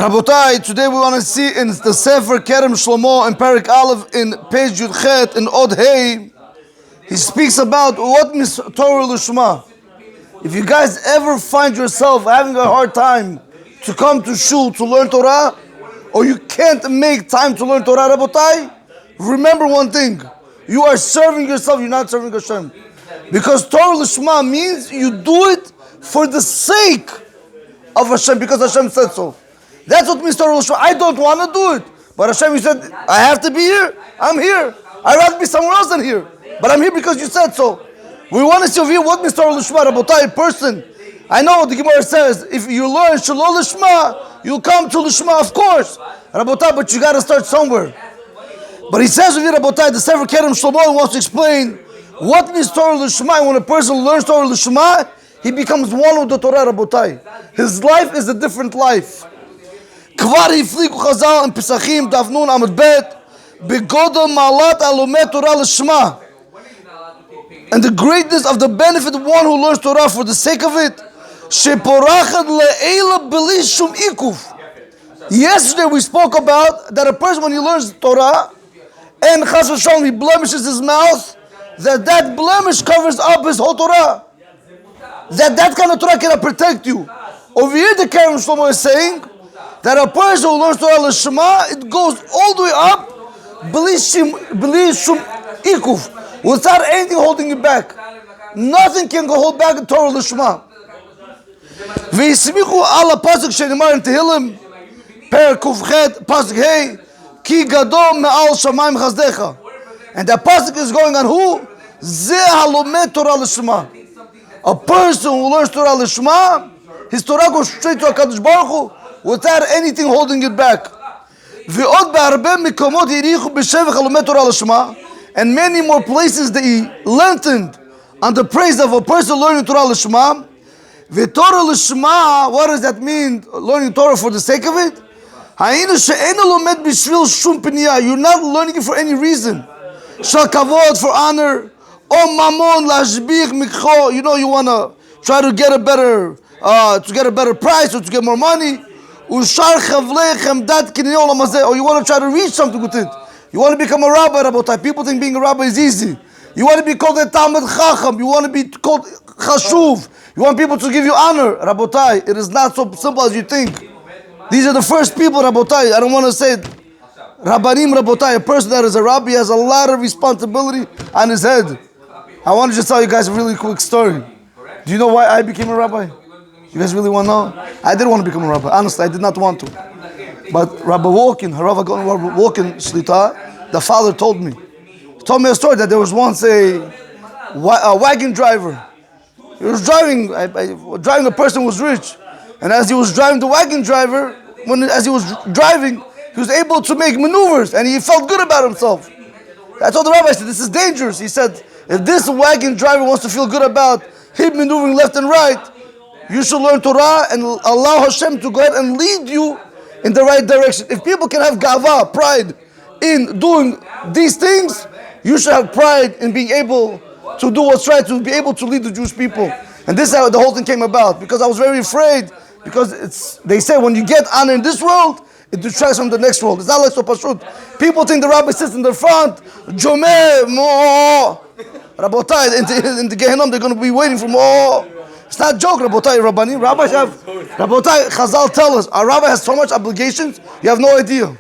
Rabotai, today we want to see in the Sefer Kerem Shlomo in Perek Aleph in page Yud Chet in Od Hey. He speaks about what means Torah LeShma. If you guys ever find yourself having a hard time to come to shul to learn Torah, or you can't make time to learn Torah, Rabotai, remember one thing: you are serving yourself. You're not serving Hashem, because Torah LeShma means you do it for the sake of Hashem, because Hashem said so. That's what means Torah LeShma. I don't want to do it, but Hashem, you said I have to be here. I'm here. I'd rather be somewhere else than here, but I'm here because you said so. We want to see over here what means Torah LeShma. Rabotai, person, I know the Gemara says if you learn Shalom LeShma, you'll come to LeShma, of course, Rabotai, but you got to start somewhere. But he says over here, Rabotai, the Sefer Kerem Shlomo wants to explain what means Torah LeShma. When a person learns Torah LeShma, he becomes one with the Torah, Rabotai. His life is a different life. Kvar hifliku Chazal in Pesachim Daf Nun Amud Bet begodol malat alomeh Torah LeShma, and the greatness of the benefit of one who learns Torah for the sake of it. Sheporachad le'ela b'li shum ikuf. Yesterday we spoke about that a person, when he learns Torah and chas v'shalom he blemishes his mouth, that blemish covers up his whole Torah. That kind of Torah cannot protect you. Over here the Kerem Shlomo is saying that a person who learns Torah LeShma, it goes all the way up b'li shum ikuf, without anything holding you back. Nothing can hold back in Torah LeShma. V'yismichu ala pasuk shenimar in Tehillim per kufchet pasuk hey ki gadol me'al shamayim chazdecha, and that pasuk is going on who? Ze halomeh Torah LeShma. A person who learns Torah LeShma, his Torah goes straight to HaKadosh Baruch Hu without anything holding it back. V'od be'arbe mikomot yirichu b'shevach halomeh Torah LeShma, and many more places that he lengthened on the praise of a person learning Torah LeShma. V'Torah LeShma, what does that mean? Learning Torah for the sake of it? You're not learning it for any reason. Shal kavod, for honor. Or mamon lashbich mikcho. You know, you want to try to get a better price, or to get more money. Ushar chavlei chemdat kinei olam hazeh. Or you want to try to reach something with it. You want to become a rabbi, Rabotai. People think being a rabbi is easy. You want to be called a Talmid Chacham. You want to be called Chashuv. You want people to give you honor, Rabotai. It is not so simple as you think. These are the first people, Rabotai. I don't want to say it. Rabbanim, Rabotai. A person that is a rabbi has a lot of responsibility on his head. I want to just tell you guys a really quick story. Do you know why I became a rabbi? You guys really want to know? I didn't want to become a rabbi. Honestly, I did not want to. But Rabbi Walken, Rabbi Walken Shlita, the father told me. He told me a story that there was once a wagon driver. He was driving a person who was rich. And as he was driving the wagon driver, as he was driving, he was able to make maneuvers and he felt good about himself. I told the rabbi, I said, this is dangerous. He said, if this wagon driver wants to feel good about him maneuvering left and right, you should learn Torah and allow Hashem to go ahead and lead you in the right direction. If people can have gava, pride in doing these things, you should have pride in being able to do what's right, to be able to lead the Jewish people. And this is how the whole thing came about, because I was very afraid, because they say when you get honor in this world, it detracts from the next world. It's not like so pashut. People think the rabbi sits in the front, Jomeh, Mo, Rabotai, in the Gehenna, they're going to be waiting for more. It's not a joke, Rabotai, Rabbani. Rabbis have, Rabotai, Chazal tell us, a rabbi has so much obligations, you have no idea.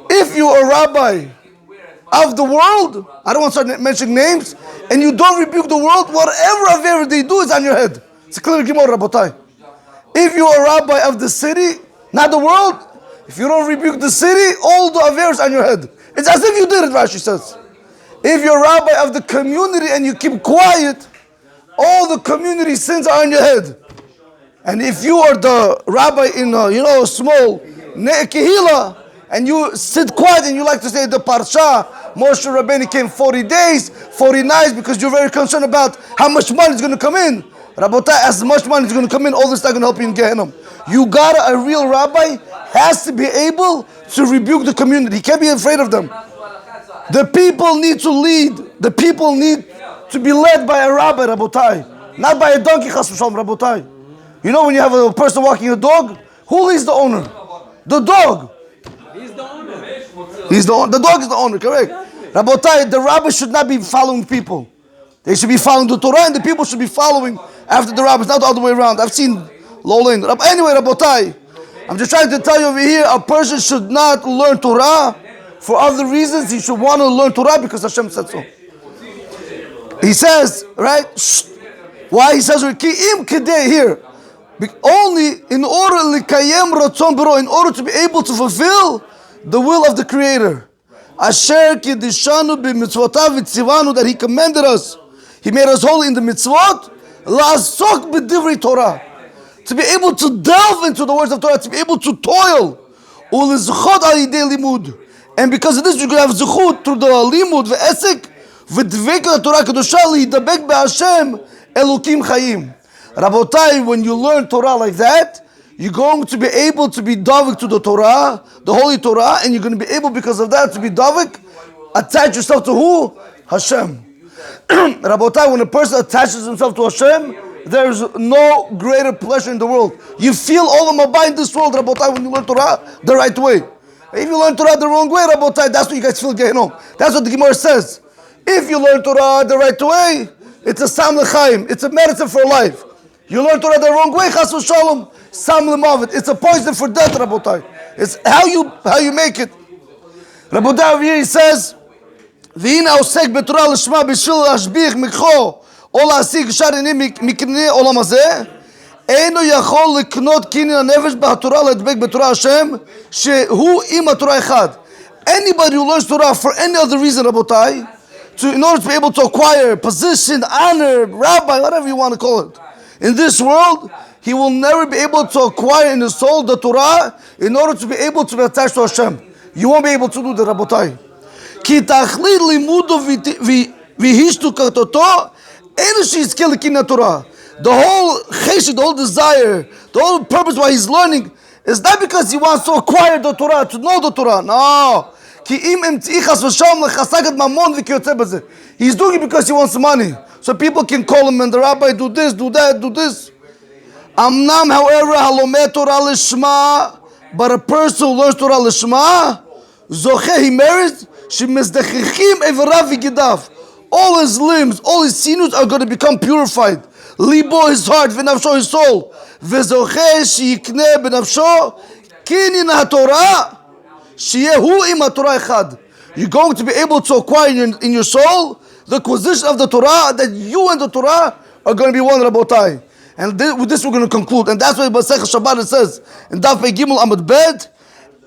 If you are a rabbi of the world, I don't want to start mentioning names, and you don't rebuke the world, whatever aver they do is on your head. It's a clear Gemara, Rabotai. If you are a rabbi of the city, not the world, if you don't rebuke the city, all the aver is on your head. It's as if you did it, Rashi says. If you're a rabbi of the community and you keep quiet, all the community sins are on your head. And if you are the rabbi in a small kehila, and you sit quiet and you like to say the parsha, Moshe Rabbeinu came 40 days, 40 nights, because you're very concerned about how much money is going to come in. Rabotai, as much money is going to come in, all this is not going to help you in Gehenna. A real rabbi has to be able to rebuke the community. He can't be afraid of them. The people need to lead. The people need to be led by a rabbi, Rabotai. Not by a donkey, Chas v'shalom, Rabotai. You know when you have a person walking a dog, who leads the owner? The dog. He's the owner. The dog is the owner, correct? Rabotai, the rabbis should not be following people. They should be following the Torah, and the people should be following after the rabbis, not the other way around. I've seen Lolin. Anyway, Rabotai, I'm just trying to tell you over here, a person should not learn Torah for other reasons. He should want to learn Torah because Hashem said so. He says, right? Why he says Ki'im Kedei here? Only in order in order to be able to fulfill the will of the Creator. Asher Kidishanu b'mitzvotav v'tzivanu, that He commanded us. He made us holy in the mitzvot. La'asok b'divrei Torah, to be able to delve into the words of Torah, to be able to toil. U'lizchot al yidei limud, and because of this you're going to have zechut through the limud ve'esek v'dveka Torah kedusha li'idabek be'Hashem elukim chayim. Rabotai, when you learn Torah like that, you're going to be able to be davik to the Torah, the Holy Torah, and you're going to be able, because of that, to be davik, attach yourself to who? Hashem. Rabotai, when a person attaches himself to Hashem, there's no greater pleasure in the world. You feel all the mabah in this world, Rabotai, when you learn Torah the right way. If you learn Torah the wrong way, Rabotai, that's what you guys feel getting home. That's what the Gemara says. If you learn Torah the right way, it's a sam l'chaim. It's a medicine for life. You learn Torah the wrong way, chas v'shalom, sam l'mavet. It's a poison for death, Rabotai. It's how you make it. Rabotai over here he says, "V'hina osek b'Torah LeShma b'shil hashbich mikcho o la'asik shar inim miknei olam hazeh, eino yachol leknot kinyan hanefesh b'haTorah ledbek b'Torah Hashem shehu im haTorah echad." Anybody who learns Torah for any other reason, Rabotai, in order to be able to acquire position, honor, rabbi, whatever you want to call it, in this world, he will never be able to acquire in his soul the Torah in order to be able to be attached to Hashem. You won't be able to do that, Rabotai. Ki tachlit limudo v'hishtu katoto enu she'yizkeh lekinyan Torah. The whole cheshit, the whole desire, the whole purpose why he's learning is not because he wants to acquire the Torah, to know the Torah. No. Ki im emtzi chas v'shalom lechasagat mamon v'kiyotze b'zeh. He's doing it because he wants money. So people can call him and the rabbi, do this, do that, do this. Amnam, however, halomeh Torah LeShma, but a person who learns Torah LeShma, zocheh, he marries, shemizdechichim everav v'gidav. All his limbs, all his sinews are going to become purified. Libo, his heart, v'nafsho, his soul. V'zocheh, sheyikneh b'nafsho, kinyan haTorah, sheyehu im haTorah echad. You're going to be able to acquire in your soul the acquisition of the Torah, that you and the Torah are going to be one, Rabotai. And with this we're going to conclude. And that's why Masech Shabbat it says in Daf Pei Gimel Amud Bet,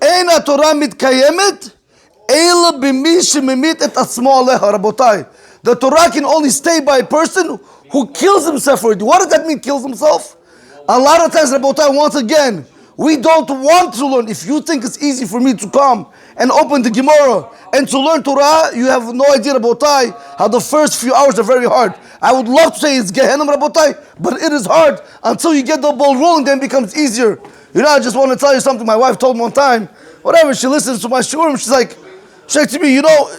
Ein HaTorah mitkayemet ela b'mi shemimit et atzmo aleha, Rabotai. The Torah can only stay by a person who kills himself for it. What does that mean, kills himself? A lot of times, Rabotai, once again, we don't want to learn. If you think it's easy for me to come and open the Gemara and to learn Torah, you have no idea, Rabotai, how the first few hours are very hard. I would love to say it's Gehenna, Rabotai, but it is hard. Until you get the ball rolling, then it becomes easier. You know, I just want to tell you something my wife told me one time. Whatever, she listens to my shurim, she's like to me, you know,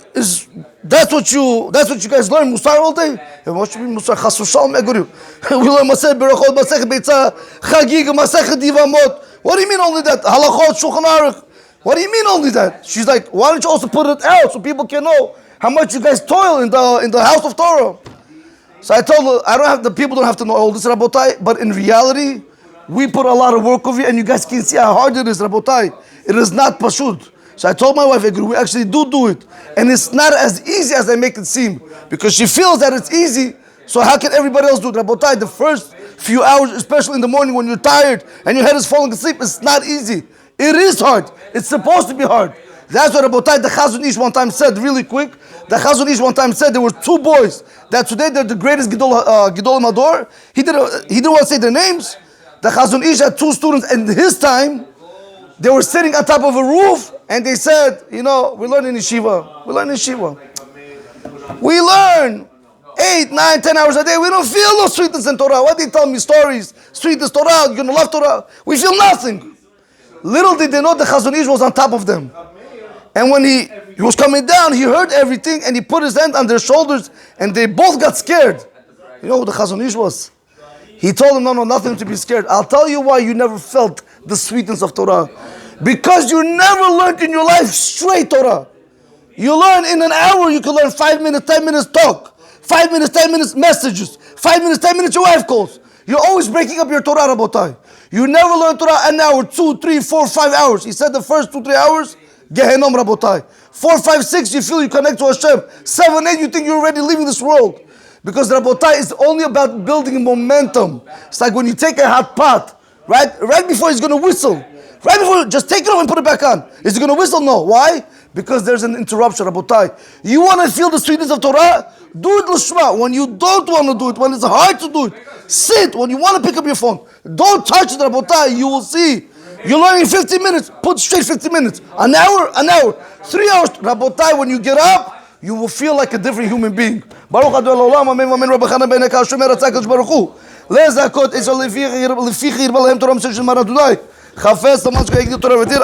that's what you guys learn, Musar all day? What should be Musar? Chas v'shalom eguru. We learn Masechet Berachot, Masechet Beitzah, Chagig, Masechet Yivamot. What do you mean only that? Halachot, Shulchan Aruch. What do you mean only that? She's like, why don't you also put it out so people can know how much you guys toil in the house of Torah? So I told her, people don't have to know all this, Rabotai, but in reality, we put a lot of work over here, and you guys can see how hard it is, Rabotai. It is not pashut. So I told my wife, we actually do it. And it's not as easy as I make it seem. Because she feels that it's easy, so how can everybody else do it? Rabotai, the first few hours, especially in the morning when you're tired and your head is falling asleep, it's not easy. It is hard. It's supposed to be hard. That's what Rabotai, the Chazon Ish one time said, really quick. The Chazon Ish one time said there were two boys that today they're the greatest Gidol Mador. He didn't want to say their names. The Chazon Ish had two students, and his time, they were sitting on top of a roof, and they said, you know, we learn in yeshiva. We learn 8, 9, 10 hours a day. We don't feel no sweetness in Torah. Why do you tell me stories? Sweetness Torah, you're going to love Torah. We feel nothing. Little did they know the Chazon Ish was on top of them. And when he was coming down, he heard everything, and he put his hand on their shoulders, and they both got scared. You know who the Chazon Ish was? He told them, no, nothing to be scared. I'll tell you why you never felt the sweetness of Torah. Because you never learned in your life straight Torah. You learn in an hour, you can learn 5 minutes, 10 minutes talk. 5 minutes, 10 minutes messages. 5 minutes, 10 minutes your wife calls. You're always breaking up your Torah, Rabotai. You never learn Torah an hour, 2, 3, 4, 5 hours. He said the first 2, 3 hours, Gehenom, Rabotai. 4, 5, 6, you feel you connect to Hashem. 7, 8, you think you're already leaving this world. Because Rabotai is only about building momentum. It's like when you take a hot pot, right before he's going to whistle. Right before, just take it off and put it back on. Is he going to whistle? No. Why? Because there's an interruption, Rabotai. You want to feel the sweetness of Torah? Do it LeShma. When you don't want to do it, when it's hard to do it, sit. When you want to pick up your phone, don't touch it, Rabotai. You will see. You're learning 15 minutes. Put straight 15 minutes. An hour. 3 hours. Rabotai, when you get up, you will feel like a different human being. Baruch Adonai Olam, Amen, Amen, Rabbi Chaim Igal, Hashem Eretzak, Baruch Hu. Lezakot, Esau Lefichi, Yirba Lehem Torah, Meshach Maradunai. Chafes, Tamansko, Egdi Torah, Vetir.